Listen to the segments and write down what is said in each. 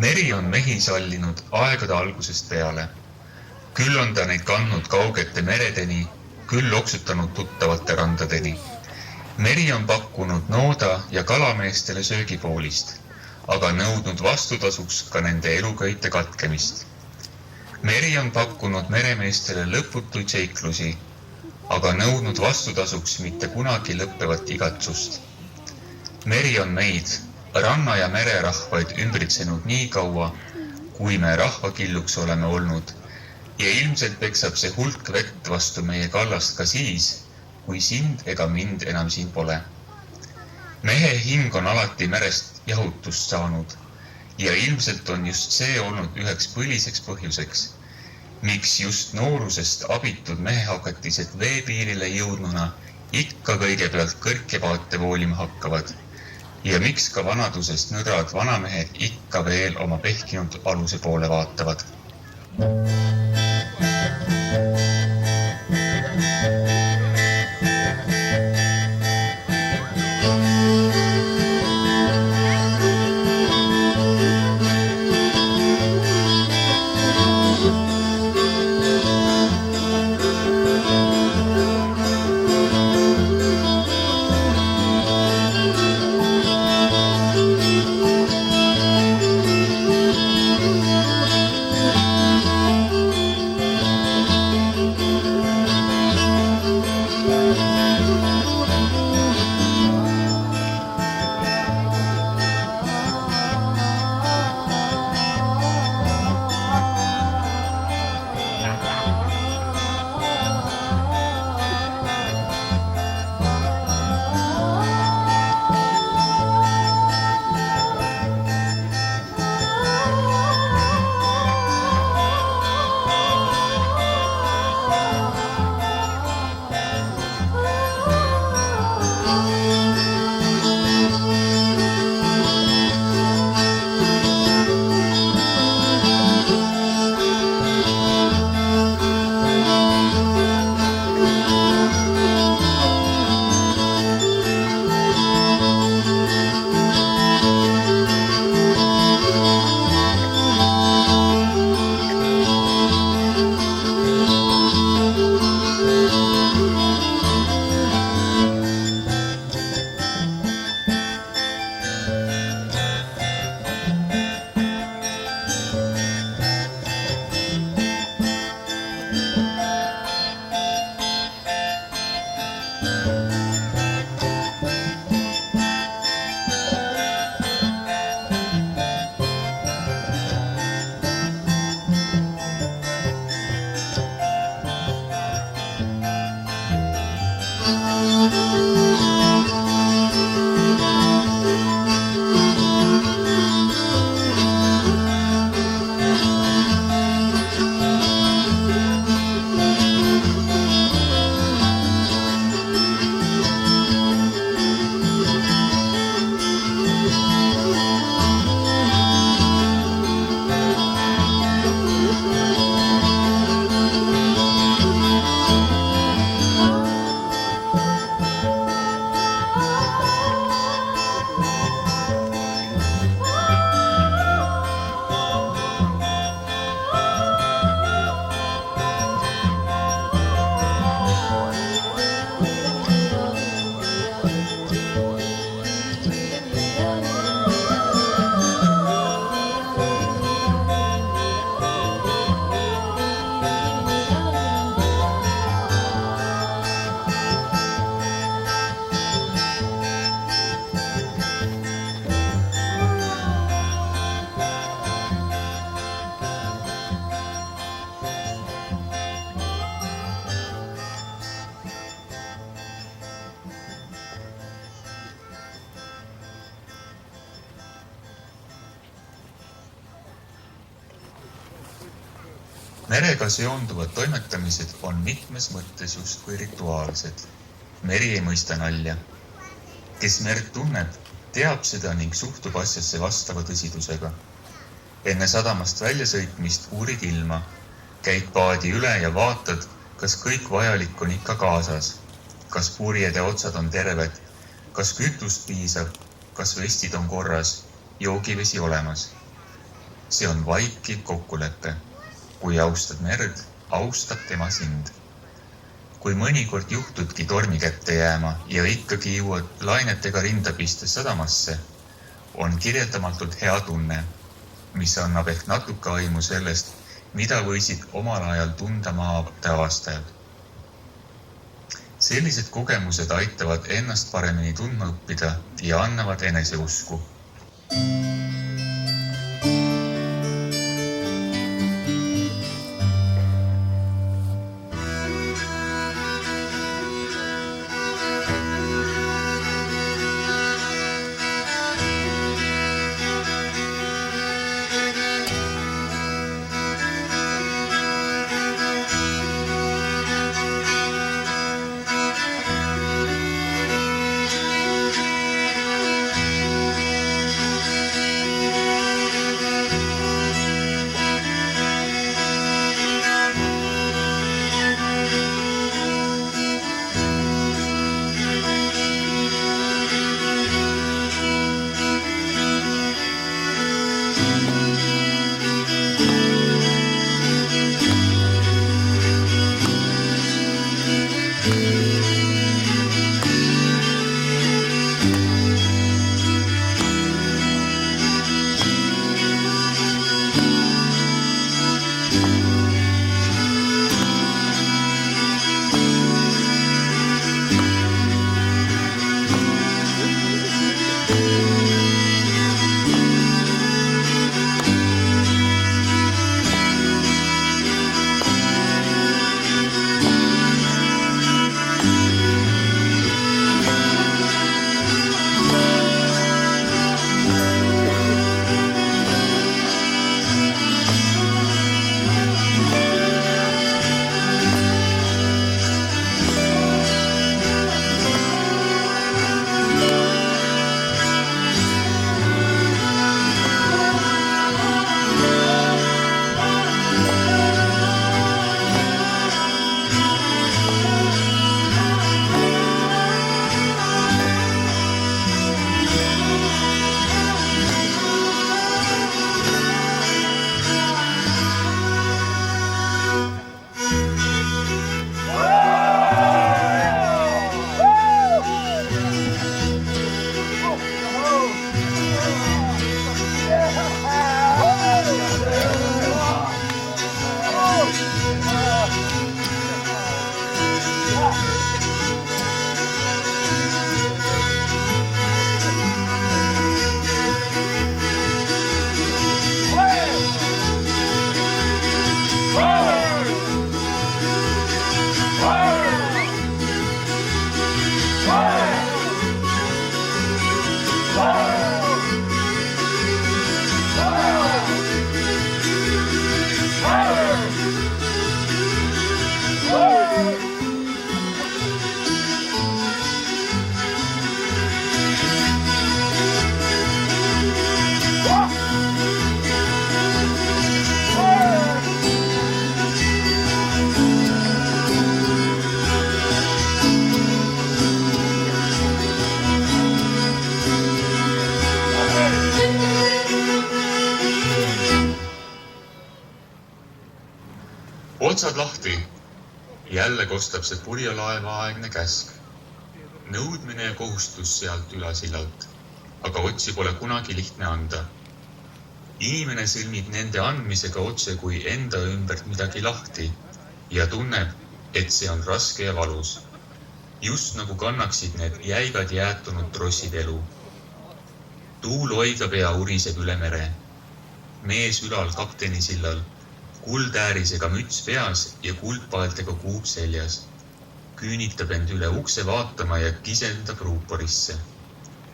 Meri on mehi sallinud aegade algusest peale. Küll on ta neid kandnud kaugete meredeni, küll loksutanud tuttavate randadeni. Meri on pakkunud nooda ja kalameestele söögipoolist, aga nõudnud vastutasuks ka nende eluköite katkemist. Meri on pakkunud meremeestele lõputuid seiklusi, aga nõudnud vastutasuks mitte kunagi lõppevat igatsust. Meri on meid, ranna- ja mererahvaid ümbritsenud nii kaua, kui me rahvakilluks oleme olnud, ja ilmselt peksab see hulk vett vastu meie kallast ka siis, kui sind ega mind enam siin pole. Mehe hing on alati merest jahutust saanud ja ilmselt on just see olnud üheks põliseks põhjuseks, miks just noorusest abitud mehehakatised veepiirile jõudnuna ikka kõigepealt kõrkepaate voolima hakkavad ja miks ka vanadusest nõdrad vanamehed ikka veel oma pehkinud aluse poole vaatavad. Merega seonduvad toimetamised on mitmes mõttes justkui rituaalsed. Meri ei mõista nalja. Kes merd tunneb, teab seda ning suhtub asjasse vastava tõsidusega. Enne sadamast väljasõitmist uurid ilma, käid paadi üle ja vaatad, kas kõik vajalik on ikka kaasas, kas purjede otsad on terved, kas kütust piisab, kas vestid on korras, joogivesi olemas. See on vaikiv kokkulepe. Kui austad merd, austab tema sind. Kui mõnikord juhtudki tormi kätte jääma ja ikkagi jõuad lainetega rinda pistes sadamasse, on kirjeldamatult hea tunne, mis annab ehk natuke aimu sellest, mida võisid omal ajal tunda maade avastajad. Sellised kogemused aitavad ennast paremini tundma õppida ja annavad eneseusku. Otsad lahti. Jälle kostab see purjelaeva aegne käsk. Nõudmine ja kohustus sealt ülasillalt, aga otsi pole kunagi lihtne anda. Inimene sõlmib nende andmisega otse kui enda ümbert midagi lahti ja tunneb, et see on raske ja valus. Just nagu kannaksid need jäigad jäätunud trossid elu. Tuul oigab ja uriseb üle mere. Mees ülal kaptenisillal. Kuldäärisega müts peas ja kuldpaeltega kuub seljas. Küünitab end üle ukse vaatama ja kisendab ruuporisse.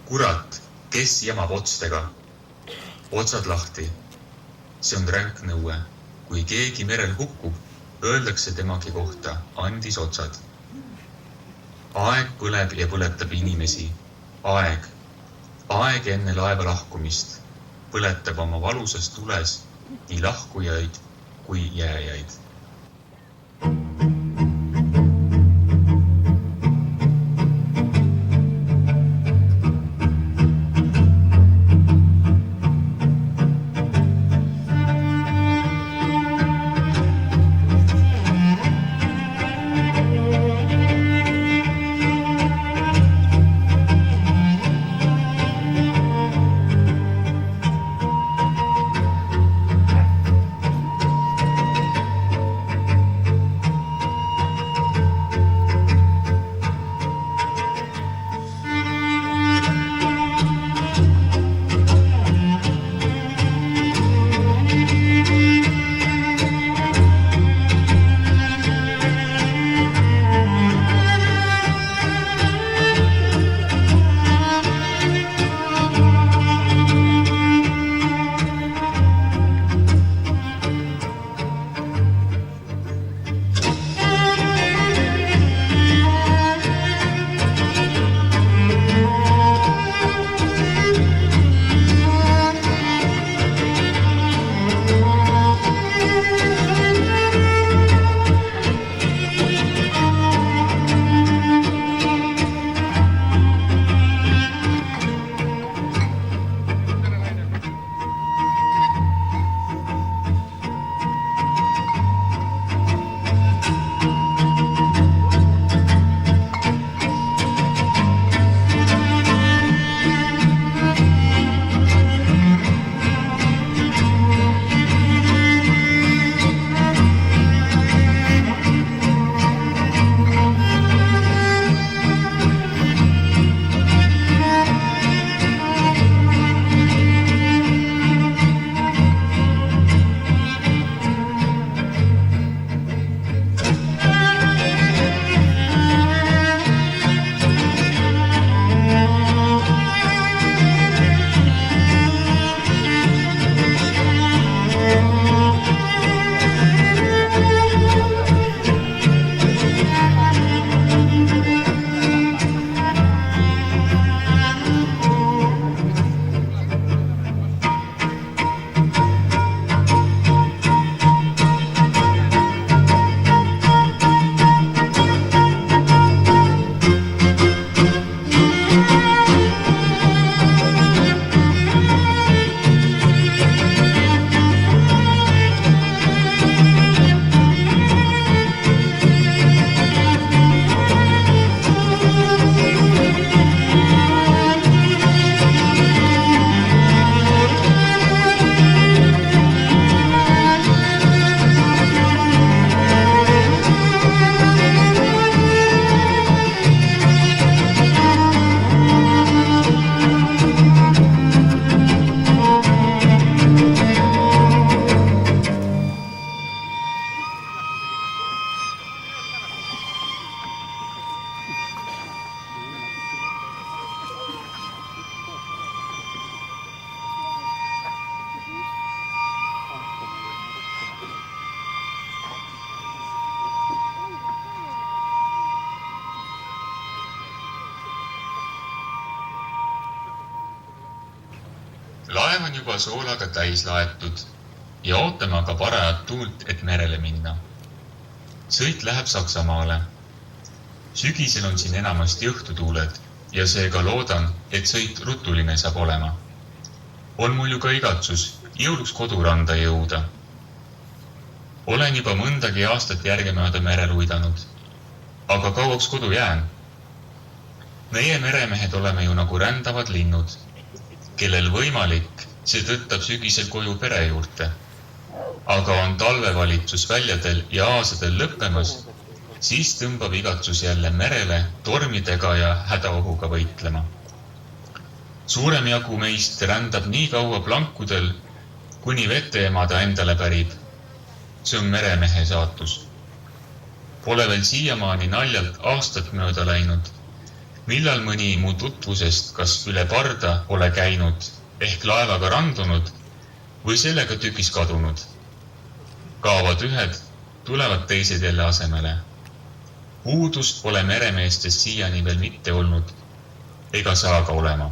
Kurat, kes jamab otstega? Otsad lahti. See on ränk nõue. Kui keegi merel hukkub, öeldakse temagi kohta, andis otsad. Aeg põleb ja põletab inimesi. Aeg. Aeg enne laeva lahkumist. Põletab oma valusas tules nii lahkujaid kui jääjaid. laev on juba soolaga täis laetud ja ootame aga parajat tuult, et merele minna. Sõit läheb Saksamaale. Sügisel on siin enamasti õhtutuuled ja seega loodan, et sõit rutuline saab olema. On mul ju ka igatsus jõuluks koduranda jõuda. Olen juba mõndagi aastat järgemööda merel uidanud. Aga kauaks kodu jään? Meie meremehed oleme ju nagu rändavad linnud, kellel võimalik, see tõttab sügisel koju pere juurde. Aga on talvevalitsus väljadel ja aasadel lõppemas, siis tõmbab igatsus jälle merele tormidega ja hädaohuga võitlema. Suurem jagu meist rändab nii kaua plankudel, kuni veteema ta endale pärib. See on meremehe saatus. Pole veel siiamaani naljalt aastat mööda läinud, millal mõni mu tutvusest kas üle parda ole käinud ehk laevaga randunud või sellega tükis kadunud. Kaovad ühed, tulevad teised jälle asemele. Puudust pole meremeestest siiani veel mitte olnud, ega saa ka olema.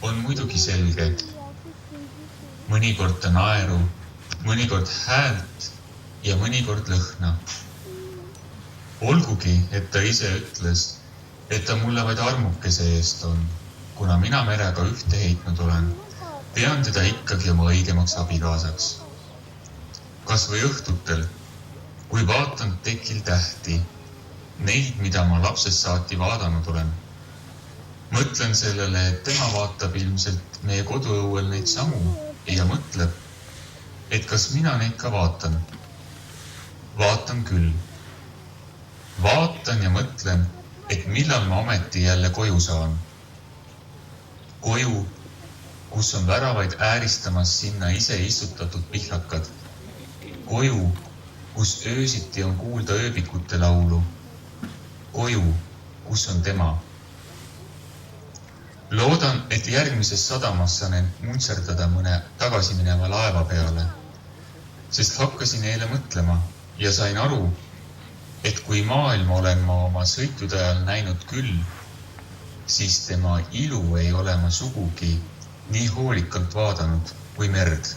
on muidugi selge. Mõnikord ta naeru, mõnikord häält ja mõnikord lõhna. Olgugi, et ta ise ütles, et ta mulle vaid armukese eest on, kuna mina merega ühte heitnud olen, pean teda ikkagi oma õigemaks abikaasaks. Kas või õhtutel, kui vaatan tekil tähti neid, mida ma lapsest saati vaadanud olen. Mõtlen sellele, et tema vaatab ilmselt meie koduõuel neid samu ja mõtleb, et kas mina neid ka vaatan. Vaatan küll. Vaatan ja mõtlen, et millal ma ometi jälle koju saan. Koju, kus on väravaid ääristamas sinna ise istutatud pihlakad. Koju, kus öösiti on kuulda ööbikute laulu. Koju, kus on tema. Loodan, et järgmises sadamas saan end muntserdada mõne tagasimineva laeva peale, sest hakkasin eile mõtlema ja sain aru, et kui maailma olen ma oma sõitude ajal näinud küll, siis tema ilu ei ole ma sugugi nii hoolikalt vaadanud kui merd.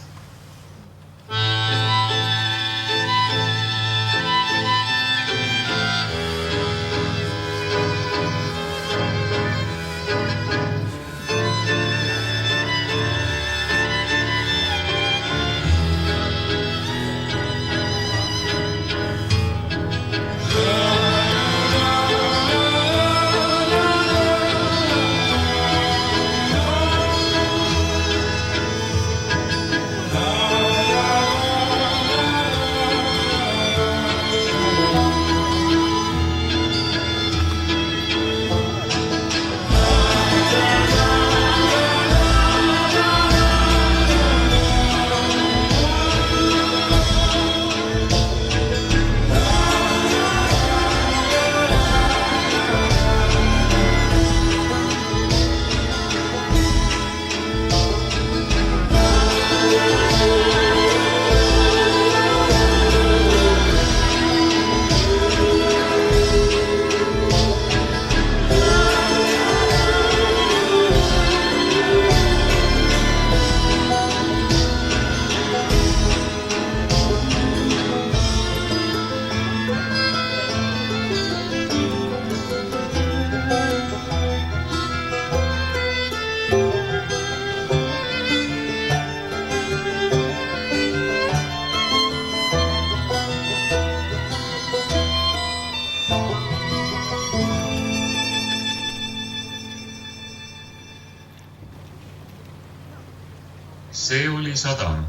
See oli sadam,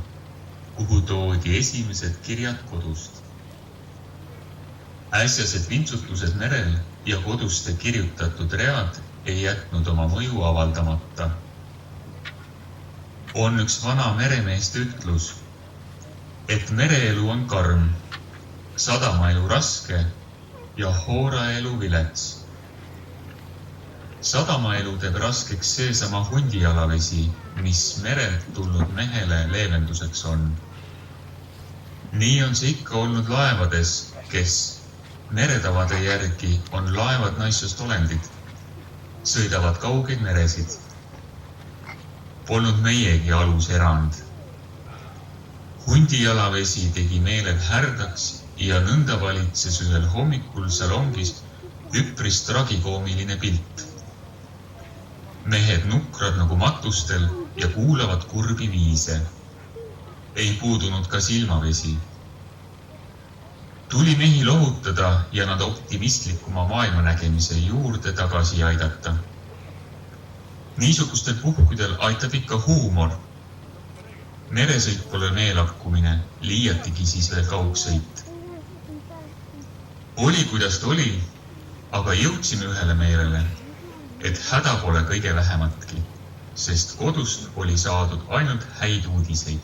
kuhu toodi esimesed kirjad kodust. Äsjased vintsutused merel ja koduste kirjutatud read ei jätnud oma mõju avaldamata. On üks vana meremeeste ütlus, et mereelu on karm, sadamaelu raske ja hooraelu vilets. Sadamaelu teeb raskeks seesama hundijalavesi, mis merelt tulnud mehele leevenduseks on. Nii on see ikka olnud laevades, kes meretavade järgi on laevad naissoost olendid, sõidavad kaugeid meresid. Polnud meiegi alus erand. Hundijalavesi tegi meeled härdaks ja nõnda valitses ühel hommikul salongis üpris tragikoomiline pilt. Mehed nukrad nagu matustel ja kuulavad kurbi viise. Ei puudunud ka silmavesi. Tuli mehi lohutada ja nad optimistlikuma maailmanägemise juurde tagasi aidata. Niisugustel puhkudel aitab ikka huumor. Meresõit pole meelakkumine, liiatigi siis veel kaugsõit. Oli kuidas ta oli, aga jõudsime ühele meelele, et häda pole kõige vähematki, sest kodust oli saadud ainult häid uudiseid.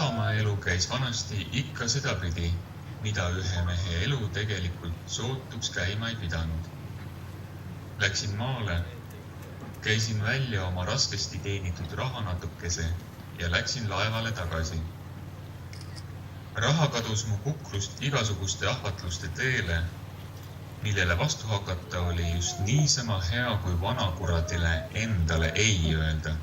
maamaaelu käis vanasti ikka sedapidi, mida ühe mehe elu tegelikult sootuks käima ei pidanud. Läksin maale, käisin välja oma raskesti teenitud raha natukese ja läksin laevale tagasi. Raha kadus mu kukrust igasuguste ahvatluste teele, millele vastu hakata oli just niisama hea kui vanakuradile endale ei öelda.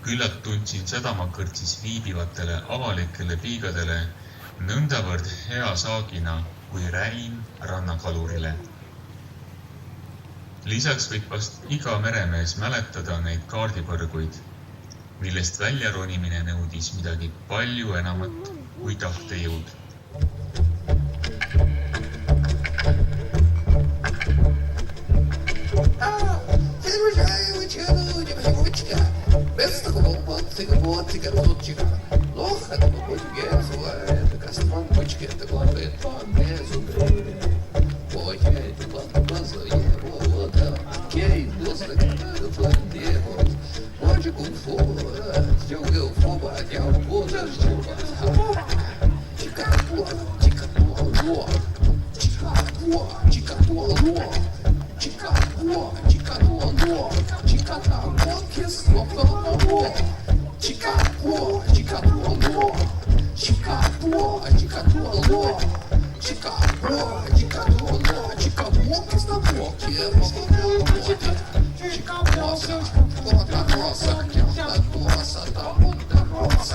Küllalt tundsin sadamakõrtsis viibivatele avalikele piigadele nõndavõrd hea saagina kui räim rannakalurile. Lisaks võib vast iga meremees mäletada neid kaardipõrguid, millest väljaronimine nõudis midagi palju enamat kui tahtejõud. Без такого ботика, лодчика. Лох, это ботика, это костромбочки, это главное, без убрели. Ой, это глаза, вода, кейт, босса, это пландевод. Ой, кунг-фу, тюгел-фу, батяу, подождёба. Чикапуа, чикапуа, чикапуа, чикапуа, чикапуа, чикапуа, чикапуа, кисло-поло. Чикапуа, чикапуа, чикапуа, чикапуа, чикапуа, чикапуа, чикапуа, кисло-поло. Чикапуа, вот роса, роса, там роса,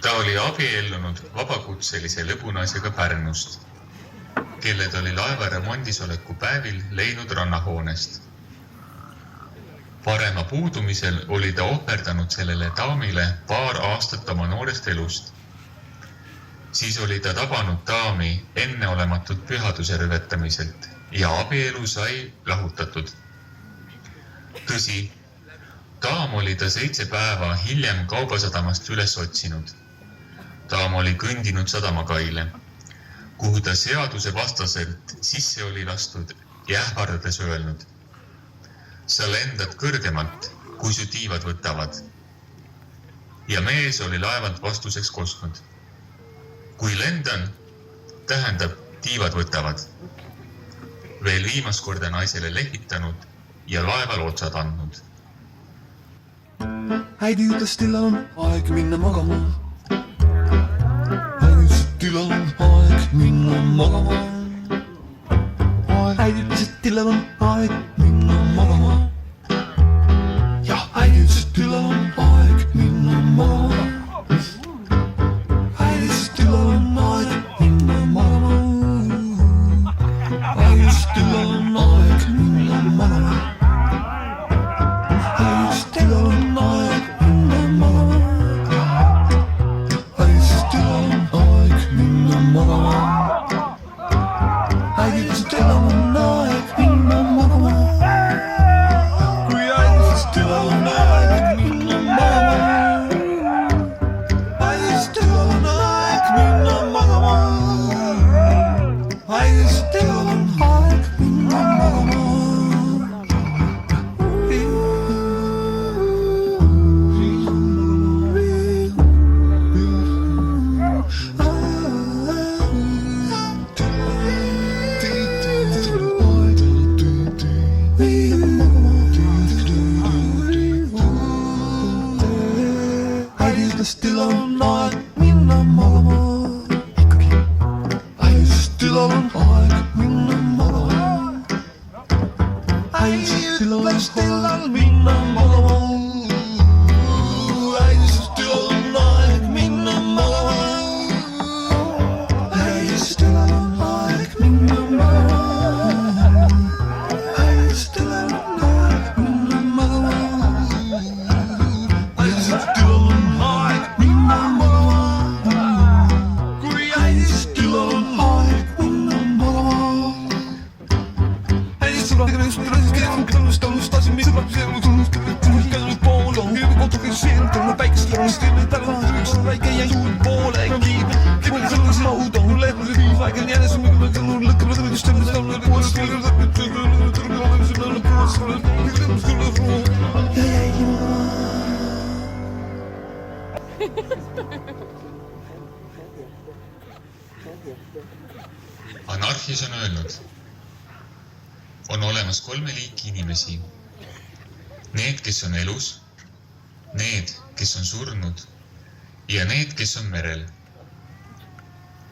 Ta oli abiellunud vabakutselise lõbunaisega Pärnust, kelle ta oli laeva remondisoleku päevil leidnud rannahoonest. Parema puudumisel oli ta ohverdanud sellele daamile paar aastat oma noorest elust. Siis oli ta tabanud daami enneolematut pühaduse rüvetamiselt ja abielu sai lahutatud. Tõsi, daam oli ta 7 päeva hiljem kaubasadamast üles otsinud. Daam oli kõndinud sadamakaile, kuhu ta seaduse vastaselt sisse oli lastud ja ähvardades öelnud: sa lendad kõrgemalt, kui su tiivad võtavad. Ja mees oli laevalt vastuseks kostnud: kui lendan, tähendab tiivad võtavad. Veel viimast korda naisele lehvitanud ja laeval otsad andnud. Häidi ütles, till on aeg minna magama. Häidi ütles, till on aeg minna magama. Häidi ütles, till on aeg minna magama. Ja häidi ütles, till on aeg minna magama. Häidi ütles, till on aeg minna magama. Häidi ütles, till on aeg minna magama. Häidi ütles, till on aeg minna magama. Häidi ütles, till on aeg minna magama. Häidi ütles, till on aeg minna magama. Kui häidi ütles, till on aeg minna magama. Häidi ütles, till on aeg minna magama. Häidi ütles, till on aeg minna magama. Häidi ütles, till on aeg minna magama. Häidi ütles, till on aeg minna magama. Häidi ütles, till on minna magama. Häidi ütles, till on aeg minna magama. Häidi ütles, till on aeg minna magama. Häidi ütles, till on aeg minna magama. Häidi ütles, till on aeg minna magama. Kui häidi ütles, till on aeg minna magama. Häidi ütles, till on aeg minna Anarchis on öelnud: on olemas 3 liiki inimesi. Need, kes on elus, need, kes on surnud ja need, kes on merel.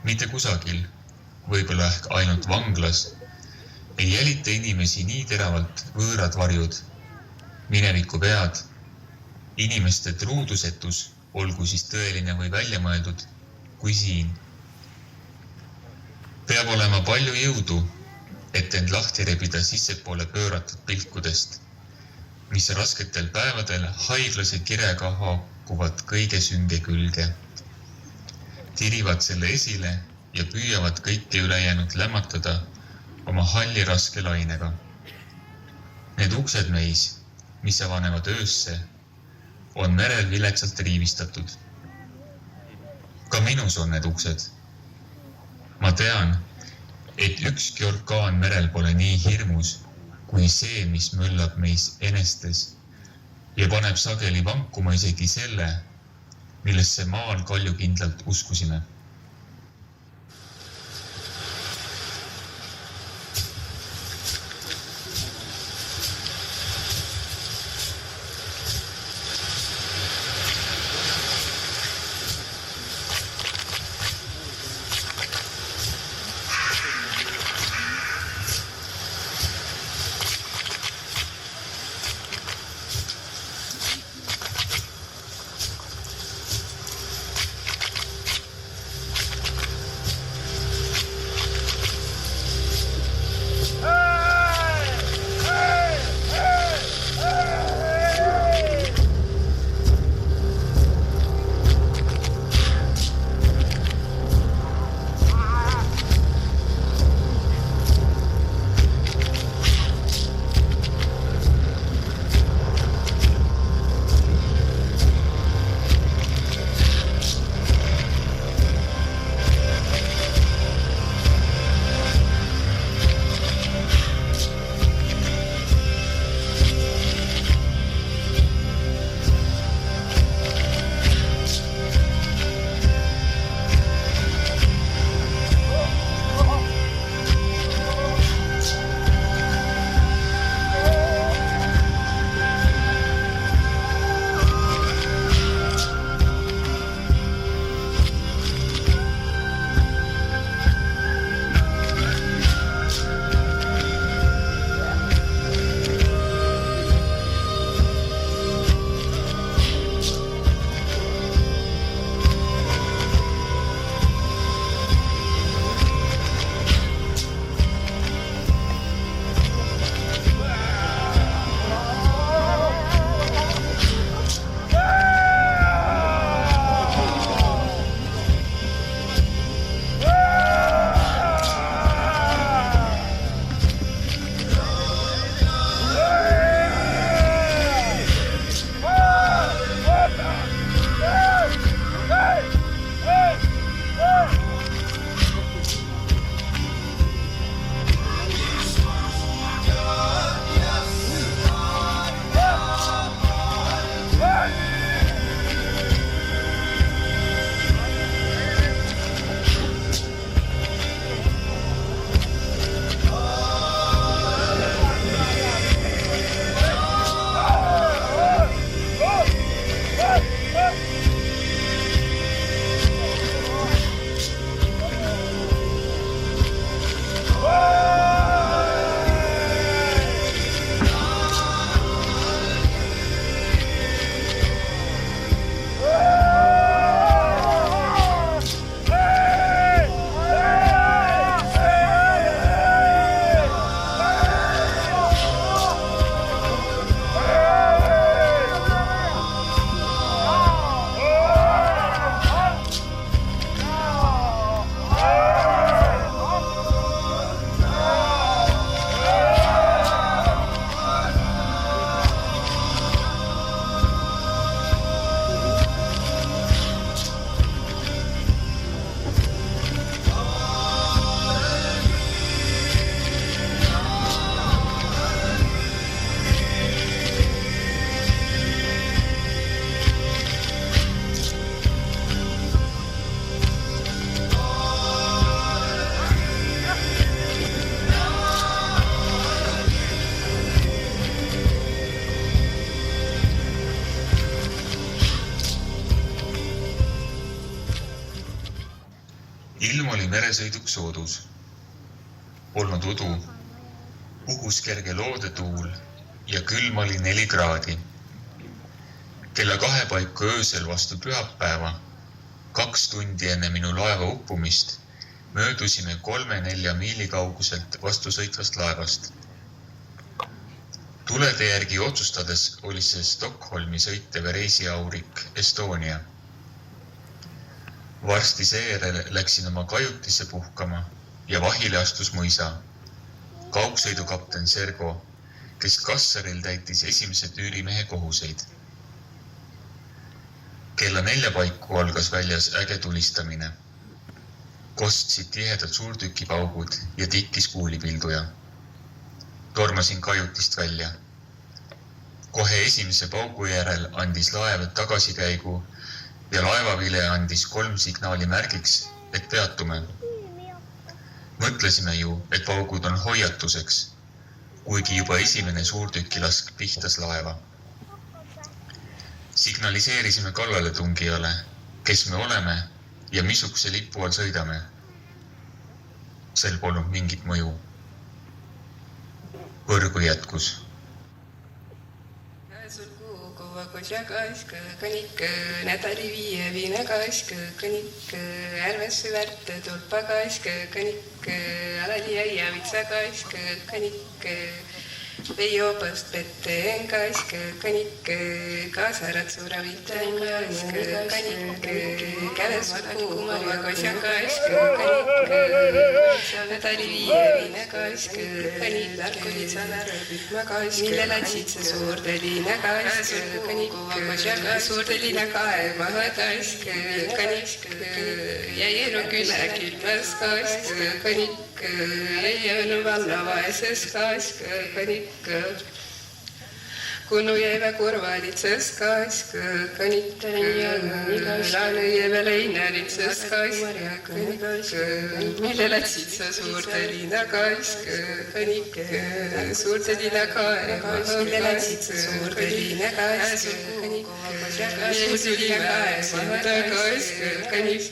Mitte kusagil, võib-olla ehk ainult vanglas, ei jälita inimesi nii teravalt võõrad varjud, mineviku vead, inimeste truudusetus, olgu siis tõeline või väljamõeldud, kui siin. Peab olema palju jõudu, et end lahti rebida sissepoole pööratud pilkudest, mis rasketel päevadel haiglase kirega haakuvad kõige sünge külge. Tirivad selle esile ja püüavad kõike ülejäänud lämmatada oma halli raske lainega. Need uksed meis, mis avanevad öösse, on merel viletsalt riivistatud. Ka minus on need uksed. Ma tean, et ükski orkaan merel pole nii hirmus kui see, mis möllab meis enestes ja paneb sageli vankuma isegi selle, millesse maal kaljukindlalt uskusime. ilm oli meresõiduks soodus. Polnud udu, puhus kerge loodetuul ja külm oli 4 kraadi. Kella 2 paiku öösel vastu pühapäeva, 2 tundi enne minu laeva uppumist, möödusime 3-4 miili kauguselt vastusõitvast laevast. Tulede järgi otsustades oli see Stockholmi sõitev reisiaurik Estonia. Varsti seejärel läksin oma kajutisse puhkama ja vahile astus mõisa. Kaugsõidukapten Sergo, kes Kassaril täitis esimese tüürimehe kohuseid. Kella 4 paiku algas väljas äge tulistamine. Kostsid tihedad suurtükipaugud ja tikkis kuulipilduja. Tormasin kajutist välja. Kohe esimese paugu järel andis laev tagasikäigu ja laevavile andis 3 signaali märgiks, et peatume. Mõtlesime ju, et paugud on hoiatuseks, kuigi juba esimene suurtükilask pihtas laeva. Signaliseerisime kallaletungijale, kes me oleme ja missuguse lipu all sõidame. Sel polnud mingit mõju. Põrgu jätkus. Kõnik nädali 5 viinekaask, kõnik ärvesse värte tulpakaask, kõnik alali ja vitsakaask, kõnik veijopast pette kaask, kõnik kaasarat suura viitakaask, kõnik käves kuumava kosjakaask, kõnik nädali 5 viinekaask, kõnik narkolitsanar pütmakaask, mille lätsid see suurde liinekaask, kõnik suurde liinekae mahakaask, kõnik jäi elu küle kilpas kaask, kõnik jäi elu valla vaeses kaask, kõnik kunu jäive kurvalitses kaask, kõnik laanu jäive leinalitses kaask, kõnik mille lätsid sa suurde liina kaask, kõnik suurte liina kaema, mille lätsid sa suurde liina kaask, kõnik jäi kaema kaask, kõnik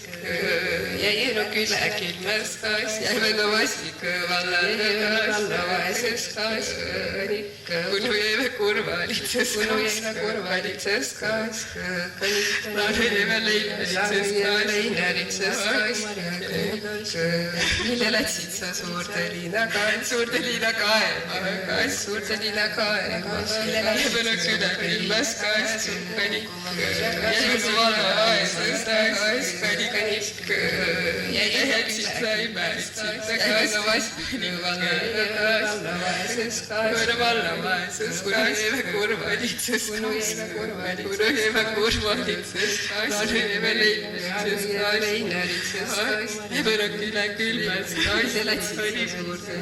jäi elu küle kilmes kaask, jäive novasik valla vaeses kaask, kõnik kunu jäive kurvalitses kaask, laanu jäive leinalitses kaask, mille lätsid sa suurde liina kaema, jäive nõks üle kilmes kaask, kõnik jäive valla vaeses kaask, kõnik jäi jätsid sa imästsid kaask, valla vaeses kaask, kuna jäive kurvalitses kaask, laanu jäive leinalitses kaask, jäive nõks üle külmes kaask, mille lätsid sa suurde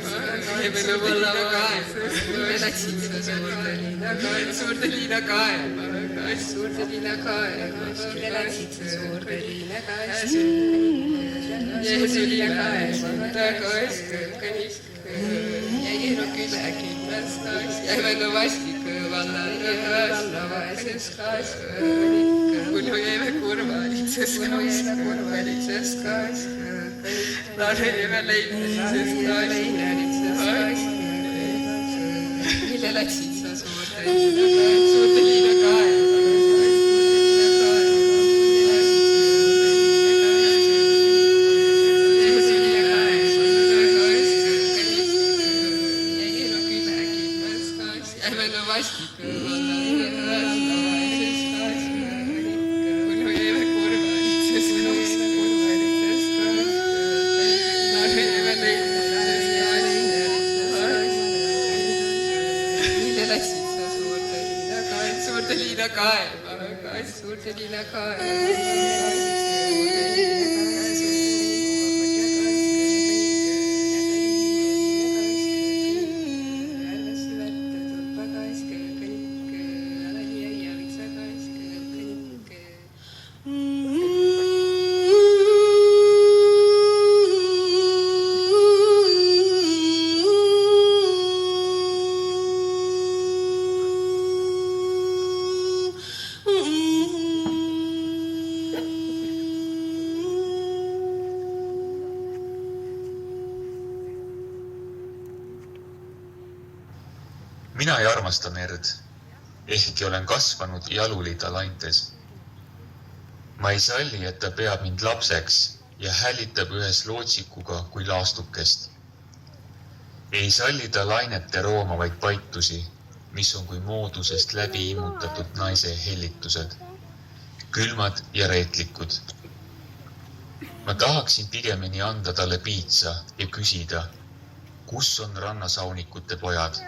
jäive valla vaeses, mille lätsid sa suurde liina kaema, mille lätsid sa suurde liina kaask, Jeesu liina kaask, kõnik jäi elu küle kilmes kaask, jäive novasik valla vaeses kaask, kunu jäive kurvalitses kaask, laanu jäive leinalitses kaask, mille lätsid sa suurde liina kaema. mina ei armasta merd, ehkki olen kasvanud jalulita laintes. Ma ei salli, et ta peab mind lapseks ja hällitab ühes lootsikuga kui laastukest. Ei salli ta lainete roomavaid paitusi, mis on kui moodusest läbi immutatud naise hellitused, külmad ja reetlikud. Ma tahaksin pigemini anda talle piitsa ja küsida, kus on rannasaunikute pojad,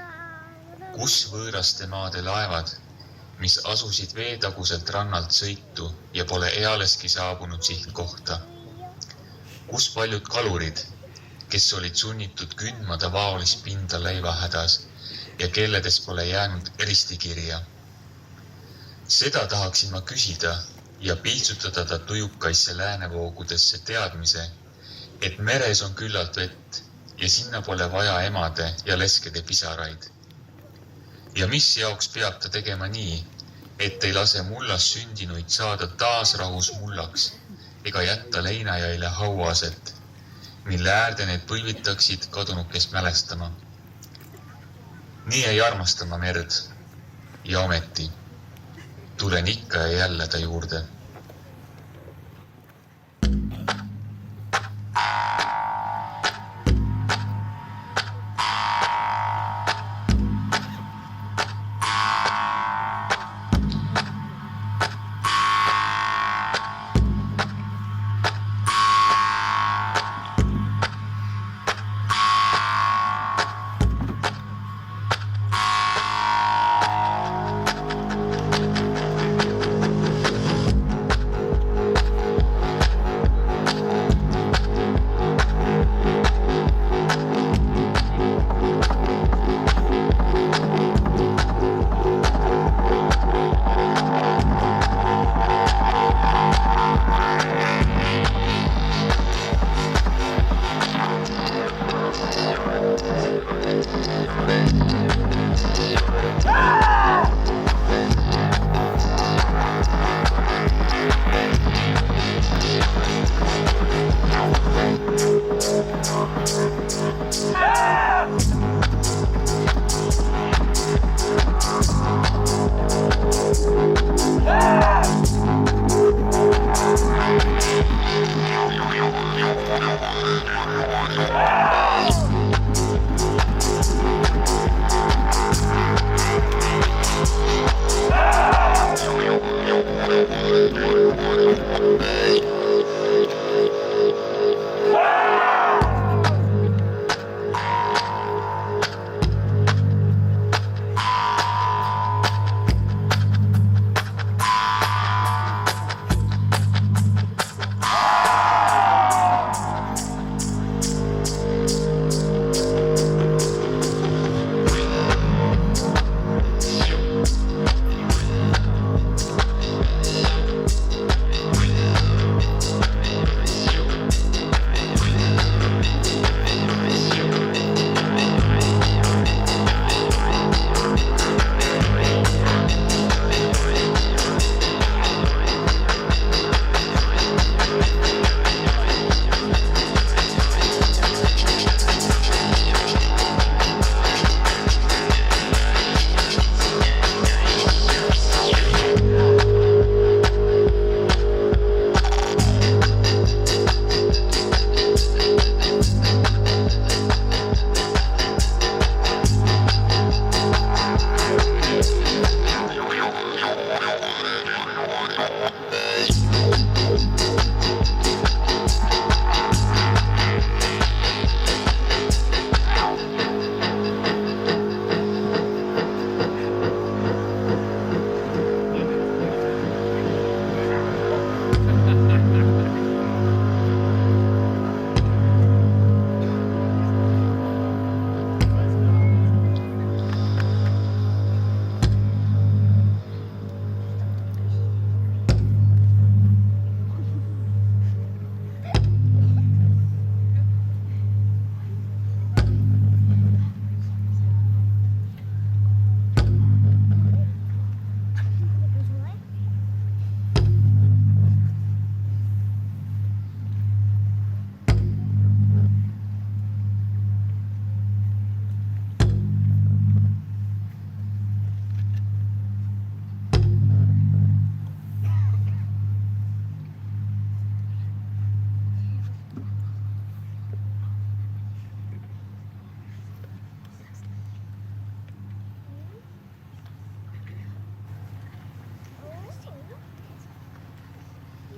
kus võõraste maade laevad, mis asusid veetaguselt rannalt sõitu ja pole ealeski saabunud sihtkohta. Kus paljud kalurid, kes olid sunnitud kündmada vaolispinda leivahädas ja kelledes pole jäänud eristikirja. Seda tahaksin ma küsida ja piitsutada ta tujukaisse läänevoogudesse teadmise, et meres on küllalt vett ja sinna pole vaja emade ja leskede pisaraid. Ja mis jaoks peab ta tegema nii, et ei lase mullas sündinuid saada taas rahus mullaks ega jätta leinajaile hauaset, mille äärde need põlvitaksid kadunukest mälestama. Nii ei armasta ma merd ja ometi tulen ikka ja jälle ta juurde.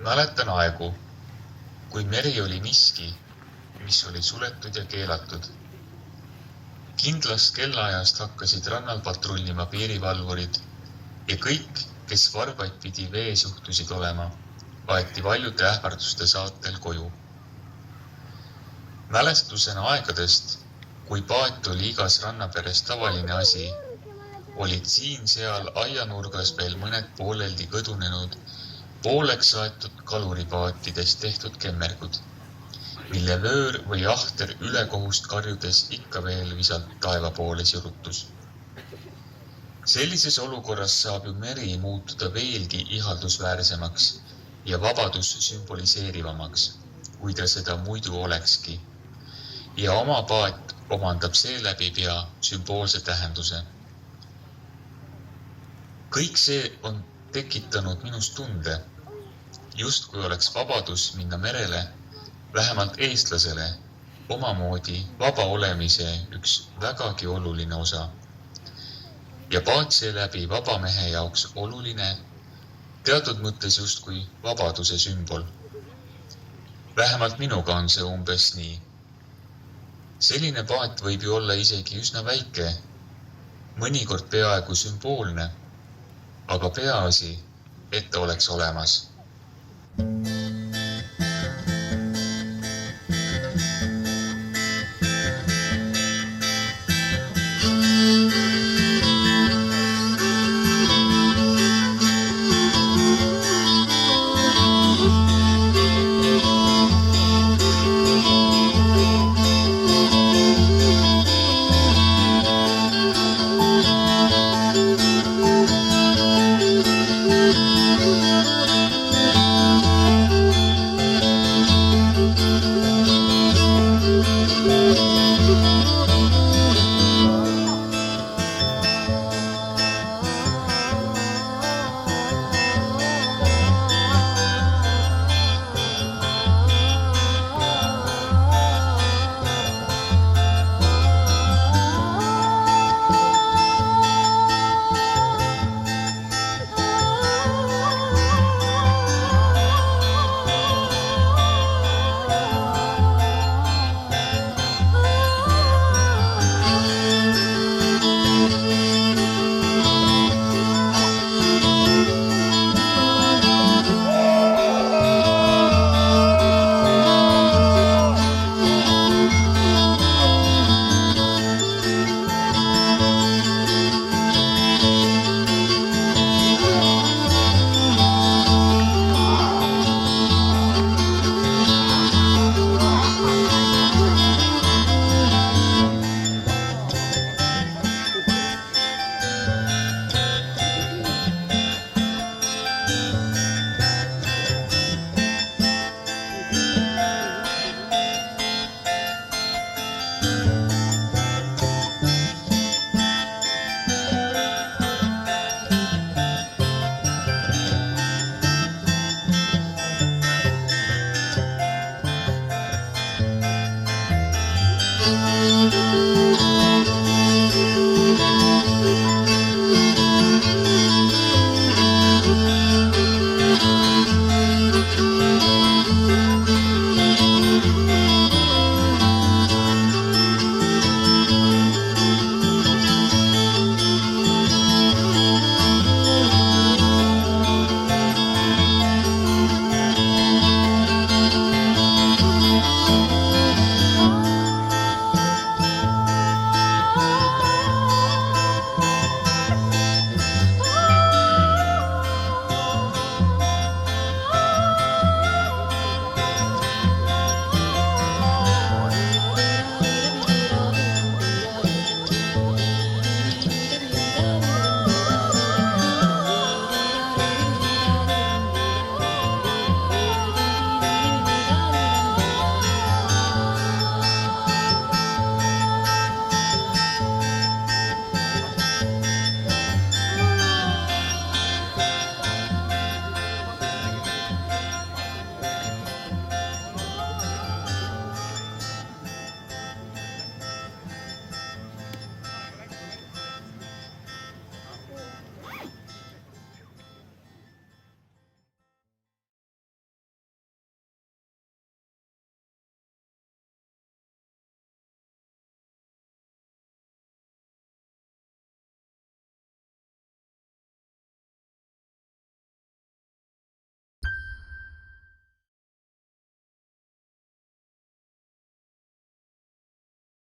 mäletan aegu, kui meri oli miski, mis oli suletud ja keelatud. Kindlast kellaajast hakkasid rannal patrullima piirivalvurid ja kõik, kes varbaid pidi vees juhtusid olema, aeti valjude ähvarduste saatel koju. Mälestusena aegadest, kui paat oli igas rannaperes tavaline asi, olid siin-seal aianurgas veel mõned pooleldi kõdunenud, pooleks aetud kaluripaatidest tehtud kemmergud, mille vöör või ahter ülekohust karjudes ikka veel visalt taeva poole sirutus. Sellises olukorras saab ju meri muutuda veelgi ihaldusväärsemaks ja vabadus sümboliseerivamaks, kui ta seda muidu olekski. Ja oma paat omandab seeläbi pea sümboolse tähenduse. Kõik see on tekitanud minus tunde, justkui oleks vabadus minna merele, vähemalt eestlasele, omamoodi vaba olemise üks vägagi oluline osa. Ja paat seeläbi vaba mehe jaoks oluline, teatud mõttes justkui vabaduse sümbol. Vähemalt minuga on see umbes nii. Selline paat võib ju olla isegi üsna väike, mõnikord peaaegu sümboolne, aga peaasi, et ta oleks olemas.